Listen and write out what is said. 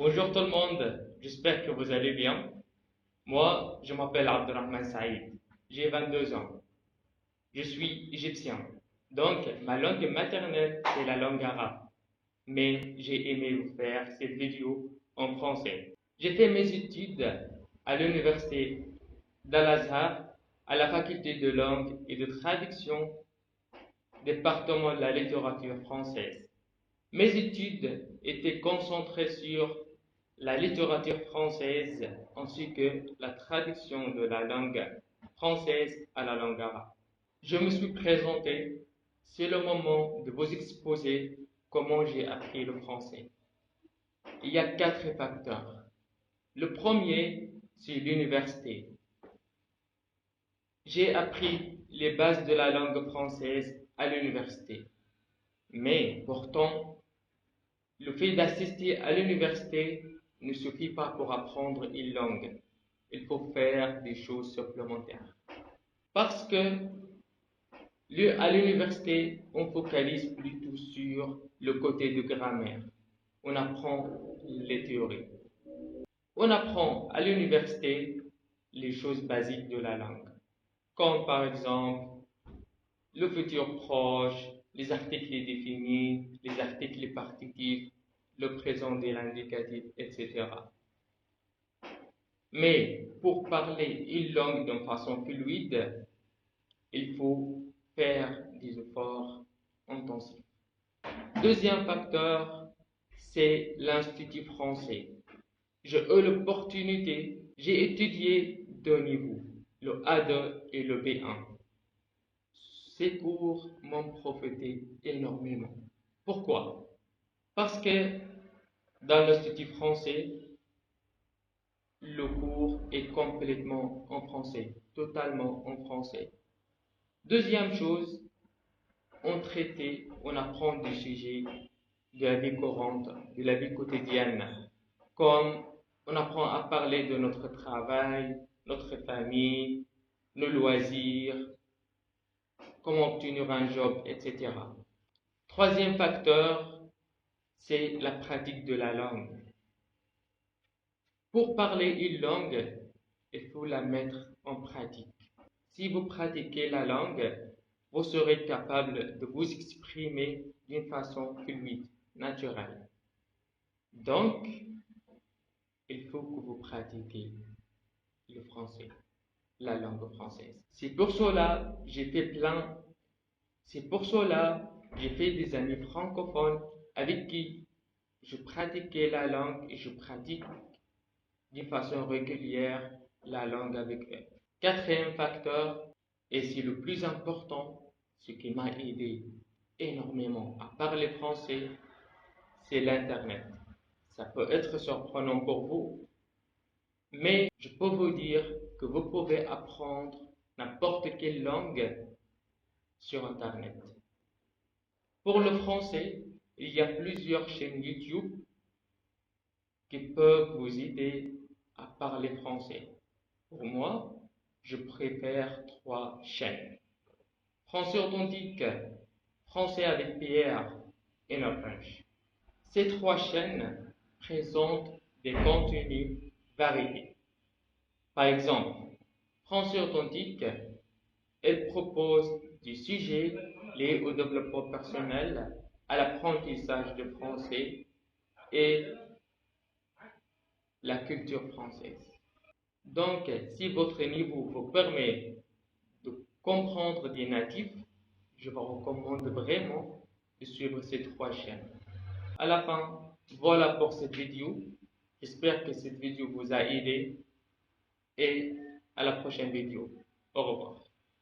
Bonjour tout le monde, j'espère que vous allez bien. Moi, je m'appelle Abdurrahman Saïd, j'ai 22 ans. Je suis égyptien. Donc, ma langue maternelle, c'est la langue arabe. Mais j'ai aimé vous faire cette vidéo en français. J'ai fait mes études à l'université d'Al-Azhar, à la faculté de langue et de traduction, département de la littérature française. Mes études étaient concentrées sur la littérature française ainsi que la traduction de la langue française à la langue arabe. Je me suis présenté, c'est le moment de vous exposer comment j'ai appris le français. Il y a 4 facteurs. Le premier, c'est l'université. J'ai appris les bases de la langue française à l'université. Mais pourtant, le fait d'assister à l'université ne suffit pas pour apprendre une langue. Il faut faire des choses supplémentaires. Parce que à l'université, on focalise plutôt sur le côté de grammaire. On apprend les théories. On apprend à l'université les choses basiques de la langue, comme par exemple le futur proche, les articles définis, les articles partitifs, le présent de l'indicatif, etc. Mais pour parler une langue d'une façon fluide, il faut faire des efforts intensifs. Deuxième facteur, c'est l'Institut français. J'ai eu l'opportunité, j'ai étudié deux niveaux, le A2 et le B1. Ces cours m'ont profité énormément. Pourquoi? Parce que dans l'Institut français, le cours est complètement en français, totalement en français. Deuxième chose, on apprend des sujets de la vie courante, de la vie quotidienne, comme on apprend à parler de notre travail, notre famille, nos loisirs, comment obtenir un job, etc. Troisième facteur, c'est la pratique de la langue. Pour parler une langue, il faut la mettre en pratique. Si vous pratiquez la langue, vous serez capable de vous exprimer d'une façon fluide, naturelle. Donc, il faut que vous pratiquiez le français, la langue française. C'est pour cela j'ai fait des amis francophones avec qui je pratiquais la langue et je pratique d'une façon régulière la langue avec eux. Quatrième facteur, et c'est le plus important, ce qui m'a aidé énormément à parler français, c'est l'Internet. Ça peut être surprenant pour vous, mais je peux vous dire que vous pouvez apprendre n'importe quelle langue sur Internet. Pour le français, il y a plusieurs chaînes YouTube qui peuvent vous aider à parler français. Pour moi, je préfère 3 chaînes. Français authentique, Français avec Pierre et No French. Ces 3 chaînes présentent des contenus variés. Par exemple, Français authentique, elle propose des sujets liés au développement personnel, à l'apprentissage de français et la culture française. Donc, si votre niveau vous permet de comprendre des natifs, je vous recommande vraiment de suivre ces 3 chaînes. À la fin, voilà pour cette vidéo. J'espère que cette vidéo vous a aidé et à la prochaine vidéo. Au revoir.